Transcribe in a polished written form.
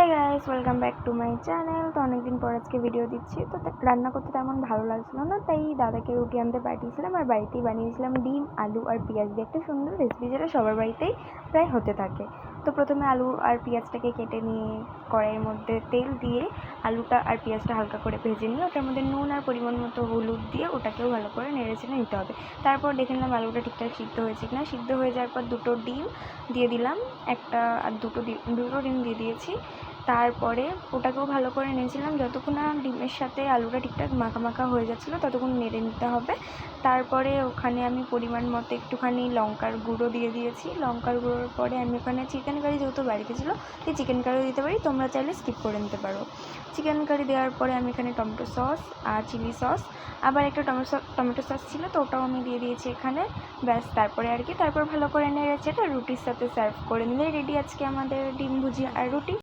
Hey guys, welcome back to my channel. তো অনেকদিন পর আজকে ভিডিও দিচ্ছি। তো রান্না করতে তেমন ভালো লাগছিল না, তাই দাদাকে রুটি আনতে পাঠিয়েছিলাম আর বাড়িতেই বানিয়েছিলাম ডিম, আলু আর পেঁয়াজ দিয়ে একটা সুন্দর রেসিপি, যেটা সবার বাড়িতেই প্রায় হতে থাকে। তো প্রথমে আলু আর পেঁয়াজটাকে কেটে নিয়ে কড়াইয়ের মধ্যে তেল দিয়ে আলুটা আর পেঁয়াজটা হালকা করে ভেজে নিয়ে ওটার মধ্যে নুন আর পরিমাণ মতো হলুদ দিয়ে ওটাকেও ভালো করে নেড়েচেড়ে নিতে হবে। তারপর দেখে নিলাম আলুটা ঠিকঠাক সিদ্ধ হয়েছে কিনা। সিদ্ধ হয়ে যাওয়ার পর দুটো ডিম দিয়ে দিলাম, একটা আর দুটো ডিম দিয়ে দিয়েছি। তারপরে ওটাকেও ভালো করে নেড়েছিলাম, যতক্ষণ না ডিমের সাথে আলুটা ঠিকঠাক মাখা মাখা হয়ে যাচ্ছিলো ততক্ষণ নেড়ে নিতে হবে। তারপরে ওখানে আমি পরিমাণ মতো একটুখানি লঙ্কার গুঁড়ো দিয়ে দিয়েছি। লঙ্কার গুঁড়োর পরে আমি ওখানে চিকেন কারি যেহেতু বাড়িতে ছিল, তাই চিকেন কারিও দিতে পারি, তোমরা চাইলে স্কিপ করে নিতে পারো। চিকেন কারি দেওয়ার পরে আমি এখানে টমেটো সস আর চিলি সস, আবার একটা টমেটো সস ছিল তো ওটাও আমি দিয়ে দিয়েছি এখানে। ব্যাস, তারপরে আর কি, তারপর ভালো করে নেড়ে চেড়ে রুটির সাথে সার্ভ করে নিলেই রেডি আজকে আমাদের ডিম ভুজিয়া আর রুটি।